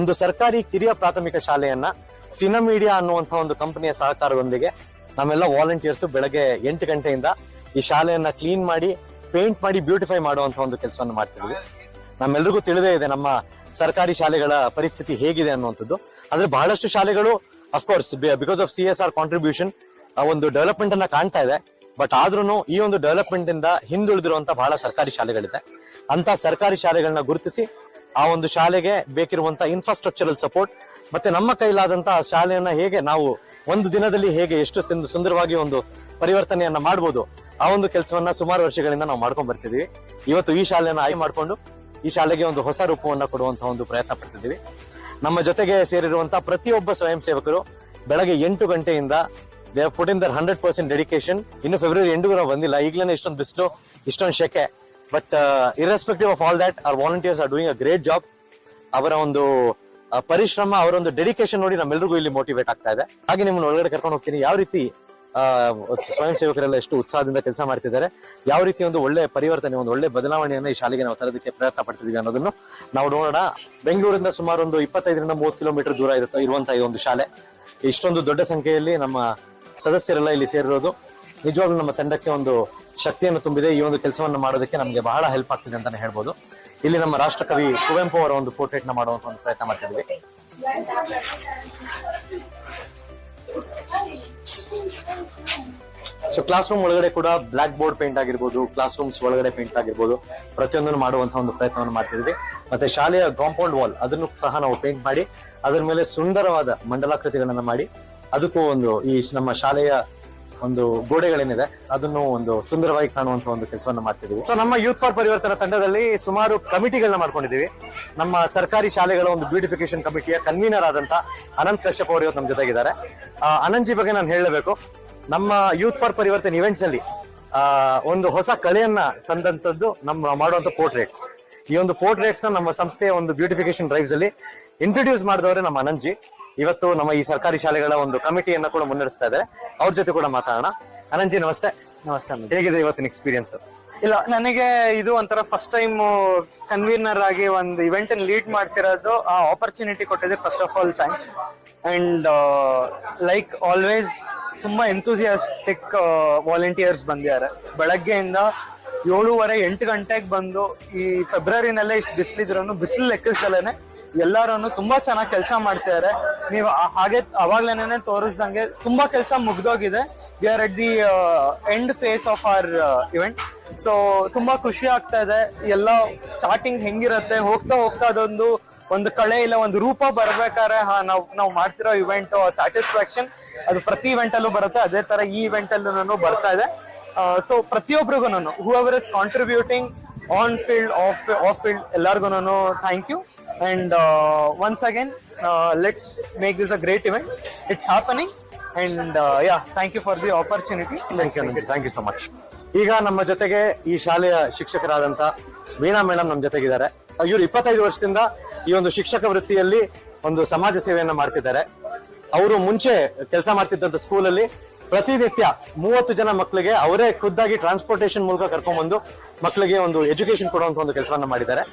ಒಂದು ಸರ್ಕಾರಿ ಕಿರಿಯ ಪ್ರಾಥಮಿಕ ಶಾಲೆಯನ್ನ ಸಿನಮೀಡಿಯಾ ಅನ್ನುವಂತಹ ಒಂದು ಕಂಪನಿಯ ಸಹಕಾರದೊಂದಿಗೆ ನಮ್ಮೆಲ್ಲ ವಾಲಂಟಿಯರ್ಸ್ ಬೆಳಗ್ಗೆ 8 ಗಂಟೆಯಿಂದ ಈ ಶಾಲೆಯನ್ನ ಕ್ಲೀನ್ ಮಾಡಿ ಪೇಂಟ್ ಮಾಡಿ ಬ್ಯೂಟಿಫೈ ಮಾಡುವಂತ ಒಂದು ಕೆಲಸವನ್ನು ಮಾಡ್ತಿದ್ವಿ. ನಮ್ಮೆಲ್ರಿಗೂ ತಿಳಿದೇ ಇದೆ ನಮ್ಮ ಸರ್ಕಾರಿ ಶಾಲೆಗಳ ಪರಿಸ್ಥಿತಿ ಹೇಗಿದೆ ಅನ್ನುವಂಥದ್ದು. ಆದ್ರೆ ಬಹಳಷ್ಟು ಶಾಲೆಗಳು of course because of CSR contribution ಒಂದು ಡೆವಲಪ್ಮೆಂಟ್ ಅನ್ನ ಕಾಣ್ತಾ ಇದೆ. ಬಟ್ ಆದ್ರೂ ಈ ಒಂದು ಡೆವಲಪ್ಮೆಂಟ್ ಇಂದ ಹಿಂದುಳಿದಿರುವಂತ ಬಹಳ ಸರ್ಕಾರಿ ಶಾಲೆಗಳಿದೆ. ಅಂತ ಸರ್ಕಾರಿ ಶಾಲೆಗಳನ್ನ ಗುರುತಿಸಿ ಆ ಒಂದು ಶಾಲೆಗೆ ಬೇಕಿರುವಂತ ಇನ್ಫ್ರಾಸ್ಟ್ರಕ್ಚರಲ್ ಸಪೋರ್ಟ್ ಮತ್ತೆ ನಮ್ಮ ಕೈಲಾದಂತ ಶಾಲೆಯನ್ನ ಹೇಗೆ ನಾವು ಒಂದು ದಿನದಲ್ಲಿ ಹೇಗೆ ಎಷ್ಟು ಸುಂದರವಾಗಿ ಒಂದು ಪರಿವರ್ತನೆಯನ್ನ ಮಾಡಬಹುದು ಆ ಒಂದು ಕೆಲಸವನ್ನ ಸುಮಾರು ವರ್ಷಗಳಿಂದ ನಾವು ಮಾಡ್ಕೊಂಡ್ ಬರ್ತಿದೀವಿ. ಇವತ್ತು ಈ ಶಾಲೆಯನ್ನ ಆಯ್ಕೆ ಮಾಡಿಕೊಂಡು ಈ ಶಾಲೆಗೆ ಒಂದು ಹೊಸ ರೂಪವನ್ನ ಕೊಡುವಂತಹ ಒಂದು ಪ್ರಯತ್ನ ಪಡ್ತಿದ್ದೀವಿ. ನಮ್ಮ ಜೊತೆಗೆ ಸೇರಿರುವಂತಹ ಪ್ರತಿಯೊಬ್ಬ ಸ್ವಯಂ ಸೇವಕರು ಬೆಳಗ್ಗೆ 8 ಗಂಟೆಯಿಂದ they have put in their 100% dedication. ಇನ್ನು ಫೆಬ್ರವರಿ ಎಂಡ್ಗೂ ನಾವು ಬಂದಿಲ್ಲ, ಈಗಲೇ ಇಷ್ಟೊಂದು ಬಿಸಿಲು ಇಷ್ಟೊಂದು ಶೆಕೆ. But irrespective of all that our volunteers are doing a great job. ಅವರ ಒಂದು ಪರಿಶ್ರಮ, ಅವರ ಒಂದು ಡೆಡಿಕೇಶನ್ ನೋಡಿ ನಮ್ಮೆಲ್ಲರಿಗೂ ಇಲ್ಲಿ ಮೋಟಿವೇಟ್ ಆಗ್ತಾ ಇದೆ. ಹಾಗೆ ನಿಮ್ಮನ್ನು ಒಳಗಡೆ ಕರ್ಕೊಂಡು ಹೋಗ್ತೀನಿ. ಯಾವ ರೀತಿ ಸ್ವಯಂ ಸೇವಕರೆಲ್ಲ ಎಷ್ಟು ಉತ್ಸಾಹದಿಂದ ಕೆಲಸ ಮಾಡ್ತಿದ್ದಾರೆ, ಯಾವ ರೀತಿ ಒಂದು ಒಳ್ಳೆ ಪರಿವರ್ತನೆ, ಒಂದು ಒಳ್ಳೆ ಬದಲಾವಣೆಯನ್ನ ಈ ಶಾಲೆಗೆ ನಾವು ತರೋದಕ್ಕೆ ಪ್ರಯತ್ನ ಪಡ್ತಿದೀವಿ ಅನ್ನೋದನ್ನು ನಾವು ನೋಡೋಣ. ಬೆಂಗಳೂರಿಂದ ಸುಮಾರು ಒಂದು 25ರಿಂದ 30 ಕಿಲೋಮೀಟರ್ ದೂರ ಇರುವಂತಹ ಈ ಒಂದು ಶಾಲೆ, ಇಷ್ಟೊಂದು ದೊಡ್ಡ ಸಂಖ್ಯೆಯಲ್ಲಿ ನಮ್ಮ ಸದಸ್ಯರೆಲ್ಲ ಇಲ್ಲಿ ಸೇರಿರೋದು ನಿಜವಾಗ್ಲೂ ನಮ್ಮ ತಂಡಕ್ಕೆ ಒಂದು ಶಕ್ತಿಯನ್ನು ತುಂಬಿದೆ. ಈ ಒಂದು ಕೆಲಸವನ್ನು ಮಾಡೋದಕ್ಕೆ ನಮಗೆ ಬಹಳ ಹೆಲ್ಪ್ ಆಗ್ತಿದೆ ಅಂತಾನೆ ಹೇಳ್ಬೋದು. ಇಲ್ಲಿ ನಮ್ಮ ರಾಷ್ಟ್ರಕವಿ ಕುವೆಂಪು ಅವರ ಒಂದು ಪೋರ್ಟ್ರೇಟ್ ನ ಮಾಡುವಂತ ಒಂದು ಪ್ರಯತ್ನ ಮಾಡ್ತಿದ್ವಿ. ಸೊ ಕ್ಲಾಸ್ ರೂಮ್ ಒಳಗಡೆ ಕೂಡ ಬ್ಲಾಕ್ ಬೋರ್ಡ್ ಪೇಂಟ್ ಆಗಿರ್ಬೋದು, ಕ್ಲಾಸ್ ರೂಮ್ಸ್ ಒಳಗಡೆ ಪೇಂಟ್ ಆಗಿರ್ಬೋದು, ಪ್ರತಿಯೊಂದನ್ನು ಮಾಡುವಂತಹ ಒಂದು ಪ್ರಯತ್ನವನ್ನು ಮಾಡ್ತಿದ್ವಿ. ಮತ್ತೆ ಶಾಲೆಯ ಕಾಂಪೌಂಡ್ ವಾಲ್ ಅದನ್ನು ಸಹ ನಾವು ಪೇಂಟ್ ಮಾಡಿ ಅದರ ಮೇಲೆ ಸುಂದರವಾದ ಮಂಡಲಾಕೃತಿಗಳನ್ನ ಮಾಡಿ ಅದಕ್ಕೂ ಒಂದು ಈ ನಮ್ಮ ಶಾಲೆಯ ಒಂದು ಗೋಡೆಗಳೇನಿದೆ ಅದನ್ನು ಒಂದು ಸುಂದರವಾಗಿ ಕಾಣುವಂತ ಒಂದು ಕೆಲಸವನ್ನ ಮಾಡ್ತಿದೀವಿ. ಸೊ ನಮ್ಮ ಯೂತ್ ಫಾರ್ ಪರಿವರ್ತನಾ ತಂಡದಲ್ಲಿ ಸುಮಾರು ಕಮಿಟಿಗಳನ್ನ ಮಾಡ್ಕೊಂಡಿದೀವಿ. ನಮ್ಮ ಸರ್ಕಾರಿ ಶಾಲೆಗಳ ಒಂದು ಬ್ಯೂಟಿಫಿಕೇಶನ್ ಕಮಿಟಿಯ ಕನ್ವೀನರ್ ಆದಂತ ಅನಂತ್ ಕಶ್ಯಪ್ ಅವರು ಇವತ್ತು ನಮ್ಮ ಜೊತೆಗಿದ್ದಾರೆ. ಅನಂತ್ಜಿ ಬಗ್ಗೆ ನಾನು ಹೇಳಲೇಬೇಕು. ನಮ್ಮ ಯೂತ್ ಫಾರ್ ಪರಿವರ್ತನೆ ಇವೆಂಟ್ಸ್ ಅಲ್ಲಿ ಒಂದು ಹೊಸ ಕಲೆಯನ್ನ ತಂದಂತದ್ದು ನಮ್ಮ ಮಾಡುವಂತ ಪೋರ್ಟ್ರೇಟ್ಸ್. ಈ ಒಂದು ಪೋರ್ಟ್ರೇಟ್ಸ್ ನ ನಮ್ಮ ಸಂಸ್ಥೆಯ ಒಂದು ಬ್ಯೂಟಿಫಿಕೇಶನ್ ಡ್ರೈವ್ಸ್ ಅಲ್ಲಿ ಇಂಟ್ರೊಡ್ಯೂಸ್ ಮಾಡಿದವರೇ ನಮ್ಮ ಅನಂತ್ಜಿ. ಇವತ್ತು ನಮ್ಮ ಈ ಸರ್ಕಾರಿ ಶಾಲೆಗಳ ಒಂದು ಕಮಿಟಿಯನ್ನ ಕೂಡ ಮುನ್ನಡೆಸ್ತಾ ಇದ್ದಾರೆ. ಅವ್ರ ಜೊತೆ ಕೂಡ ಮಾತಾಡೋಣ. ಅನಂತ್ಜಿ ನಮಸ್ತೆ. ನಮಸ್ತೆ. ಹೇಗಿದೆ ಇವತ್ತಿನ ಎಕ್ಸ್ಪೀರಿಯನ್ಸ್? ಇಲ್ಲ, ನನಗೆ ಇದು ಒಂಥರ ಫಸ್ಟ್ ಟೈಮ್ ಕನ್ವೀನರ್ ಆಗಿ ಒಂದು ಇವೆಂಟ್ ಲೀಡ್ ಮಾಡ್ತಿರೋದು. ಆ ಆಪರ್ಚುನಿಟಿ ಕೊಟ್ಟಿದೆ. First of all thanks. And like always ತುಂಬಾ ಎಂಥೂಸಿಯಾಸ್ಟಿಕ್ ವಾಲಂಟಿಯರ್ಸ್ ಬಂದಿದ್ದಾರೆ. ಬೆಳಗ್ಗೆಯಿಂದ 7:30-8 ಗಂಟೆಗೆ ಬಂದು ಈ ಫೆಬ್ರವರಿನಲ್ಲೇ ಇಷ್ಟು ಬಿಸಿಲಿದ್ರು ಬಿಸಿಲು ಲೆಕ್ಕಿಸ್ದಲೇನೆ ಎಲ್ಲಾರು ತುಂಬಾ ಚೆನ್ನಾಗಿ ಕೆಲಸ ಮಾಡ್ತಿದ್ದಾರೆ. ನೀವು ಹಾಗೆ ಅವಾಗ್ಲೇನೆ ತೋರಿಸ್ದಂಗೆ ತುಂಬಾ ಕೆಲಸ ಮುಗ್ದೋಗಿದೆ. We are at the end phase of our event. So ತುಂಬಾ ಖುಷಿ ಆಗ್ತಾ ಇದೆ. ಎಲ್ಲ ಸ್ಟಾರ್ಟಿಂಗ್ ಹೆಂಗಿರತ್ತೆ, ಹೋಗ್ತಾ ಹೋಗ್ತಾ ಒಂದು ಕಳೆ ಇಲ್ಲ ಒಂದು ರೂಪ ಬರ್ಬೇಕಾದ್ರೆ ನಾವು ಮಾಡ್ತಿರೋ ಇವೆಂಟ್ ಸ್ಯಾಟಿಸ್ಫ್ಯಾಕ್ಷನ್ ಅದು ಪ್ರತಿ ಇವೆಂಟ್ ಅಲ್ಲೂ ಬರುತ್ತೆ. ಅದೇ ತರ ಈ ಇವೆಂಟ್ ಅಲ್ಲೂ ಬರ್ತಾ ಇದೆ. ಸೊ ಪ್ರತಿಯೊಬ್ಬರಿಗೂ whoever is contributing on field off field ಎಲ್ಲರಿಗೂ thank you. And once again let's make this a great event. It's happening. And thank you for the opportunity. Thank you so much. ಈಗ ನಮ್ಮ ಜೊತೆಗೆ ಈ ಶಾಲೆಯ ಶಿಕ್ಷಕರಾದಂತ Veena madam ನಮ್ಮ ಜೊತೆಗಿದ್ದಾರೆ. ಇವರು 25 ವರ್ಷದಿಂದ ಈ ಒಂದು ಶಿಕ್ಷಕ ವೃತ್ತಿಯಲ್ಲಿ ಒಂದು ಸಮಾಜ ಸೇವೆಯನ್ನ ಮಾಡ್ತಿದ್ದಾರೆ. ಅವರು ಮುಂಚೆ ಕೆಲಸ ಮಾಡ್ತಿದ್ದಂತ ಸ್ಕೂಲಲ್ಲಿ ಪ್ರತಿನಿತ್ಯ 30 ಜನ ಮಕ್ಕಳಿಗೆ ಅವರೇ ಖುದ್ದಾಗಿ ಟ್ರಾನ್ಸ್ಪೋರ್ಟೇಷನ್ ಮೂಲಕ ಕರ್ಕೊಂಡ್ಬಂದು ಮಕ್ಕಳಿಗೆ ಒಂದು ಎಜುಕೇಶನ್ ಕೊಡುವಂತ ಒಂದು ಕೆಲಸವನ್ನ ಮಾಡಿದ್ದಾರೆ.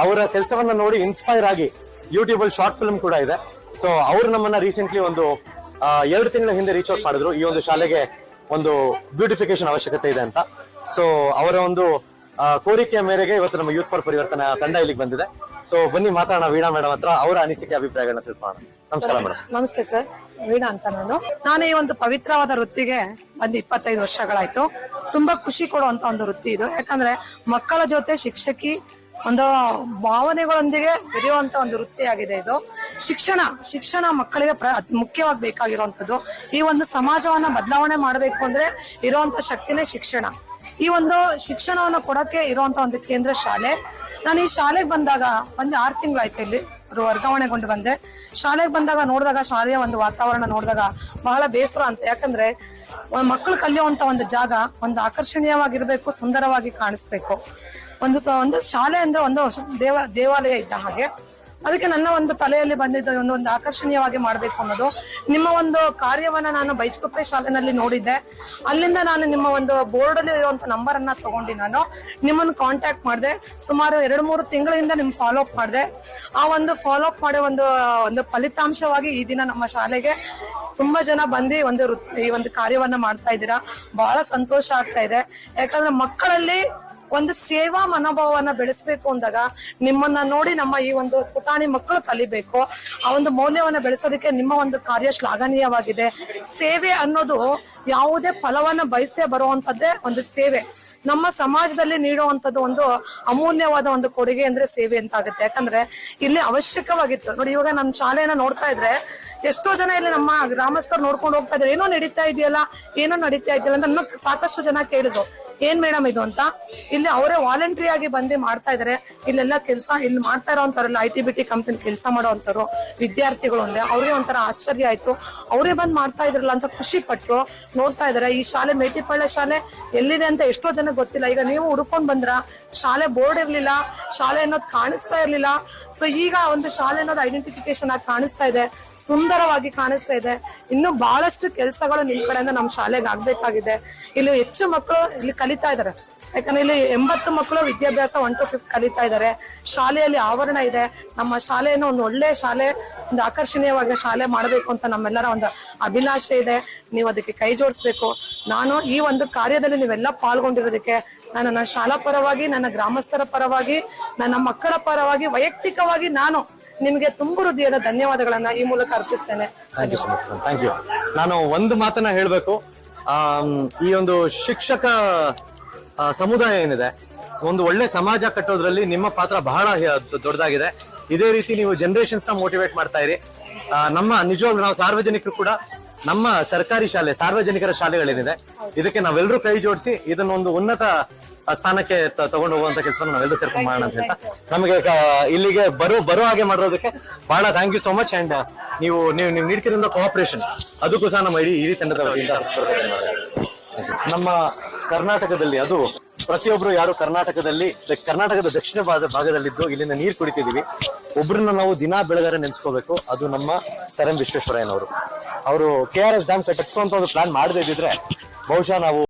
ಅವರ ಕೆಲಸವನ್ನ ನೋಡಿ ಇನ್ಸ್ಪೈರ್ ಆಗಿ ಯೂಟ್ಯೂಬ್ ಅಲ್ಲಿ ಶಾರ್ಟ್ ಫಿಲ್ಮ್ ಕೂಡ ಇದೆ. ಸೊ ಅವರು ನಮ್ಮನ್ನ ರೀಸೆಂಟ್ಲಿ ಒಂದು 2 ತಿಂಗಳ ಹಿಂದೆ ರೀಚ್ ಔಟ್ ಮಾಡಿದ್ರು. ಈ ಒಂದು ಶಾಲೆಗೆ ಒಂದು ಬ್ಯೂಟಿಫಿಕೇಶನ್ ಅವಶ್ಯಕತೆ ಇದೆ ಅಂತ. ಸೊ ಅವರ ಒಂದು ಕೋರಿಕೆಯ ಮೇರೆಗೆ ಇವತ್ತು ನಮ್ಮ ಯೂತ್ ಫಾರ್ ಪರಿವರ್ತನಾ ತಂಡ ಇಲ್ಲಿಗೆ ಬಂದಿದೆ. ಸೊ ಬನ್ನಿ ಮಾತಾಡೋಣ ವೀಣಾ ಮೇಡಮ್ ಹತ್ರ, ಅವರ ಅನಿಸಿಕೆ ಅಭಿಪ್ರಾಯಗಳನ್ನ ತಿಳ್ಕೊಳ್ಳೋಣ. ನಮಸ್ಕಾರ ಮೇಡಮ್. ನಮಸ್ತೆ ಸರ್, ವೀಣಾ ಅಂತ ನಾನು ಈ ಒಂದು ಪವಿತ್ರವಾದ ವೃತ್ತಿಗೆ ಬಂದು 25 ವರ್ಷಗಳಾಯ್ತು. ತುಂಬಾ ಖುಷಿ ಕೊಡುವಂತ ಒಂದು ವೃತ್ತಿ ಇದು. ಯಾಕಂದ್ರೆ ಮಕ್ಕಳ ಜೊತೆ ಶಿಕ್ಷಕಿ ಒಂದು ಭಾವನೆಗಳೊಂದಿಗೆ ಬೆರೆಯುವಂತ ಒಂದು ವೃತ್ತಿಯಾಗಿದೆ ಇದು. ಶಿಕ್ಷಣ ಮಕ್ಕಳಿಗೆ ಮುಖ್ಯವಾಗಿ ಬೇಕಾಗಿರುವಂತದ್ದು. ಈ ಒಂದು ಸಮಾಜವನ್ನ ಬದಲಾವಣೆ ಮಾಡಬೇಕು ಅಂದ್ರೆ ಇರುವಂತ ಶಕ್ತಿನೇ ಶಿಕ್ಷಣ. ಈ ಒಂದು ಶಿಕ್ಷಣವನ್ನು ಕೊಡಕ್ಕೆ ಇರುವಂತ ಒಂದು ಕೇಂದ್ರ ಶಾಲೆ. ನಾನು ಈ ಶಾಲೆಗೆ ಬಂದಾಗ 6 ತಿಂಗಳಾಯ್ತು ಇಲ್ಲಿ ವರ್ಗಾವಣೆಗೊಂಡು ಬಂದೆ. ಶಾಲೆಗೆ ಬಂದಾಗ ನೋಡಿದಾಗ ಶಾಲೆಯ ಒಂದು ವಾತಾವರಣ ನೋಡಿದಾಗ ಬಹಳ ಬೇಸರ ಅಂತ. ಯಾಕಂದ್ರೆ ಮಕ್ಕಳು ಕಲಿಯುವಂತ ಒಂದು ಜಾಗ ಒಂದು ಆಕರ್ಷಣೀಯವಾಗಿರ್ಬೇಕು, ಸುಂದರವಾಗಿ ಕಾಣಿಸ್ಬೇಕು. ಒಂದು ಶಾಲೆ ಅಂದ್ರೆ ಒಂದು ದೇವಾಲಯ ಇದ್ದ ಹಾಗೆ. ಅದಕ್ಕೆ ನನ್ನ ಒಂದು ತಲೆಯಲ್ಲಿ ಬಂದಿದ್ದ ಒಂದು ಆಕರ್ಷಣೀಯವಾಗಿ ಮಾಡ್ಬೇಕು ಅನ್ನೋದು. ನಿಮ್ಮ ಒಂದು ಕಾರ್ಯವನ್ನ ನಾನು ಬೈಚ್ಕೊಪ್ಪೆ ಶಾಲೆನಲ್ಲಿ ನೋಡಿದ್ದೆ. ಅಲ್ಲಿಂದ ನಾನು ನಿಮ್ಮ ಒಂದು ಬೋರ್ಡ್ ಅಲ್ಲಿ ಇರುವಂತ ನಂಬರ್ ಅನ್ನ ತಗೊಂಡು ನಾನು ನಿಮ್ಮನ್ನು ಕಾಂಟ್ಯಾಕ್ಟ್ ಮಾಡಿದೆ. ಸುಮಾರು 2-3 ತಿಂಗಳಿಂದ ನಿಮ್ ಫಾಲೋ ಅಪ್ ಮಾಡಿದೆ. ಆ ಒಂದು ಫಾಲೋ ಅಪ್ ಮಾಡೋ ಒಂದು ಫಲಿತಾಂಶವಾಗಿ ಈ ದಿನ ನಮ್ಮ ಶಾಲೆಗೆ ತುಂಬಾ ಜನ ಬಂದು ಈ ಒಂದು ಕಾರ್ಯವನ್ನ ಮಾಡ್ತಾ ಇದ್ದೀರಾ. ಬಹಳ ಸಂತೋಷ ಆಗ್ತಾ ಇದೆ. ಯಾಕಂದ್ರೆ ಮಕ್ಕಳಲ್ಲಿ ಒಂದು ಸೇವಾ ಮನೋಭಾವವನ್ನ ಬೆಳೆಸಬೇಕು ಅಂದಾಗ ನಿಮ್ಮನ್ನ ನೋಡಿ ನಮ್ಮ ಈ ಒಂದು ಪುಟಾಣಿ ಮಕ್ಕಳು ಕಲಿಬೇಕು. ಆ ಒಂದು ಮೌಲ್ಯವನ್ನ ಬೆಳೆಸೋದಕ್ಕೆ ನಿಮ್ಮ ಒಂದು ಕಾರ್ಯ ಶ್ಲಾಘನೀಯವಾಗಿದೆ. ಸೇವೆ ಅನ್ನೋದು ಯಾವುದೇ ಫಲವನ್ನ ಬಯಸದೆ ಬರುವಂತದ್ದೇ ಒಂದು ಸೇವೆ. ನಮ್ಮ ಸಮಾಜದಲ್ಲಿ ನೀಡುವಂತದ್ದು ಒಂದು ಅಮೂಲ್ಯವಾದ ಒಂದು ಕೊಡುಗೆ ಅಂದ್ರೆ ಸೇವೆ ಅಂತ ಆಗುತ್ತೆ. ಯಾಕಂದ್ರೆ ಇಲ್ಲಿ ಅವಶ್ಯಕವಾಗಿತ್ತು ನೋಡಿ. ಇವಾಗ ನಮ್ಮ ಶಾಲೆಯನ್ನ ನೋಡ್ತಾ ಇದ್ರೆ ಎಷ್ಟೋ ಜನ ಇಲ್ಲಿ ನಮ್ಮ ಗ್ರಾಮಸ್ಥರು ನೋಡ್ಕೊಂಡು ಹೋಗ್ತಾ ಇದ್ದಾರೆ. ಏನೋ ನಡೀತಾ ಇದೆಯಲ್ಲ ಅಂತ ನನ್ನ ಸಾಕಷ್ಟು ಜನ ಕೇಳಿದ್ರು, ಏನ್ ಮೇಡಮ್ ಇದು ಅಂತ. ಇಲ್ಲಿ ಅವರೇ ವಾಲಂಟ್ರಿ ಆಗಿ ಬಂದು ಮಾಡ್ತಾ ಇದಾರೆ. ಇಲ್ಲೆಲ್ಲ ಕೆಲಸ ಇಲ್ಲಿ ಮಾಡ್ತಾ ಇರೋಂತಾರಲ್ಲ ITBT ಕಂಪನಿ ಕೆಲಸ ಮಾಡೋಂಥವ್ರು ವಿದ್ಯಾರ್ಥಿಗಳು ಅಂದ್ರೆ ಅವ್ರಿಗೆ ಒಂಥರ ಆಶ್ಚರ್ಯ ಆಯ್ತು. ಅವರೇ ಬಂದ್ ಮಾಡ್ತಾ ಇದ್ರಲ್ಲ ಅಂತ ಖುಷಿ ಪಟ್ರು. ನೋಡ್ತಾ ಇದಾರೆ ಈ ಶಾಲೆ ಮೇಟಿಪಾಳ್ಯ ಶಾಲೆ ಎಲ್ಲಿದೆ ಅಂತ ಎಷ್ಟೋ ಜನ ಗೊತ್ತಿಲ್ಲ. ಈಗ ನೀವು ಹುಡ್ಕೊಂಡ್ ಬಂದ್ರ ಶಾಲೆ ಬೋರ್ಡ್ ಇರ್ಲಿಲ್ಲ, ಶಾಲೆ ಅನ್ನೋದು ಕಾಣಿಸ್ತಾ ಇರ್ಲಿಲ್ಲ. ಸೊ ಈಗ ಒಂದು ಶಾಲೆ ಅನ್ನೋದು ಐಡೆಂಟಿಫಿಕೇಶನ್ ಆಗಿ ಕಾಣಿಸ್ತಾ ಇದೆ, ಸುಂದರವಾಗಿ ಕಾಣಿಸ್ತಾ ಇದೆ. ಇನ್ನು ಬಹಳಷ್ಟು ಕೆಲಸಗಳು ನಿಮ್ ಕಡೆಯಿಂದ ನಮ್ಮ ಶಾಲೆಗೆ ಆಗ್ಬೇಕಾಗಿದೆ. ಇಲ್ಲಿ ಹೆಚ್ಚು ಮಕ್ಕಳು ಇಲ್ಲಿ ಕಲಿತಾ ಇದಾರೆ. ಯಾಕಂದ್ರೆ ಇಲ್ಲಿ 80 ಮಕ್ಕಳು ವಿದ್ಯಾಭ್ಯಾಸ 1 to 5 ಕಲಿತಾ ಇದ್ದಾರೆ. ಶಾಲೆಯಲ್ಲಿ ಆವರಣ ಇದೆ. ನಮ್ಮ ಶಾಲೆಯನ್ನು ಒಂದು ಒಳ್ಳೆ ಶಾಲೆ, ಒಂದು ಆಕರ್ಷಣೀಯವಾಗಿ ಶಾಲೆ ಮಾಡಬೇಕು ಅಂತ ನಮ್ಮೆಲ್ಲರ ಒಂದು ಅಭಿಲಾಷೆ ಇದೆ. ನೀವು ಅದಕ್ಕೆ ಕೈ ಜೋಡಿಸ್ಬೇಕು. ನಾನು ಈ ಒಂದು ಕಾರ್ಯದಲ್ಲಿ ನೀವೆಲ್ಲ ಪಾಲ್ಗೊಂಡಿರೋದಕ್ಕೆ ನನ್ನ ಶಾಲಾ ಪರವಾಗಿ, ನನ್ನ ಗ್ರಾಮಸ್ಥರ ಪರವಾಗಿ, ನನ್ನ ಮಕ್ಕಳ ಪರವಾಗಿ, ವೈಯಕ್ತಿಕವಾಗಿ ನಾನು ನಿಮ್ಗೆ ತುಂಬ ಹೃದಯದ ಧನ್ಯವಾದಗಳನ್ನ ಈ ಮೂಲಕ ಅರ್ಪಿಸ್ತೇನೆ. Thank you. ನಾನು ಒಂದು ಮಾತನ್ನ ಹೇಳ್ಬೇಕು. ಈ ಒಂದು ಶಿಕ್ಷಕ ಸಮುದಾಯ ಏನಿದೆ, ಒಂದು ಒಳ್ಳೆ ಸಮಾಜ ಕಟ್ಟೋದ್ರಲ್ಲಿ ನಿಮ್ಮ ಪಾತ್ರ ಬಹಳ ದೊಡ್ಡದಾಗಿದೆ. ಇದೇ ರೀತಿ ನೀವು ಜನರೇಷನ್ಸ್ ನ ಮೋಟಿವೇಟ್ ಮಾಡ್ತಾ ಇರಿ. ನಮ್ಮ ನಿಜವಾಗ್ಲೂ ನಾವು ಸಾರ್ವಜನಿಕರು ಕೂಡ ನಮ್ಮ ಸರ್ಕಾರಿ ಶಾಲೆ, ಸಾರ್ವಜನಿಕರ ಶಾಲೆಗಳೇನಿದೆ ಇದಕ್ಕೆ ನಾವೆಲ್ಲರೂ ಕೈ ಜೋಡಿಸಿ ಇದನ್ನೊಂದು ಉನ್ನತ ಸ್ಥಾನಕ್ಕೆ ತಗೊಂಡು ಹೋಗುವಂತ ಕೆಲಸ ನಾವೆಲ್ಲರೂ ಸೇರ್ಕೊಂಡು ಮಾಡೋಣ ಅಂತ ಹೇಳ್ತಾ ನಮಗೆ ಇಲ್ಲಿಗೆ ಬರೋ ಹಾಗೆ ಮಾಡೋದಕ್ಕೆ ಬಹಳ thank you so much. And ನೀವು ನೀಡ್ತಿರೋ ಕೋಆಪರೇಷನ್ ಅದಕ್ಕೂ ಸಹ ನಮ್ಮ ಇಡೀ ತಂಡದ ವತಿಯಿಂದ ನಮ್ಮ ಕರ್ನಾಟಕದಲ್ಲಿ, ಅದು ಪ್ರತಿಯೊಬ್ರು ಯಾರು ಕರ್ನಾಟಕದ ದಕ್ಷಿಣ ಭಾಗದಲ್ಲಿದ್ದು ಇಲ್ಲಿನ ನೀರು ಕುಡಿತಿದೀವಿ, ಒಬ್ರನ್ನ ನಾವು ದಿನಾ ಬೆಳಗಾರೆ ನೆನ್ಸ್ಕೋಬೇಕು. ಅದು ನಮ್ಮ ಸರ್ ಎಂ ವಿಶ್ವೇಶ್ವರಯ್ಯನವರು. ಅವರು KRS ಡ್ಯಾಮ್ ಕಟ್ಟಿಸುವಂತ ಒಂದು ಪ್ಲಾನ್ ಮಾಡದೇ ಇದ್ದಿದ್ರೆ ಬಹುಶಃ ನಾವು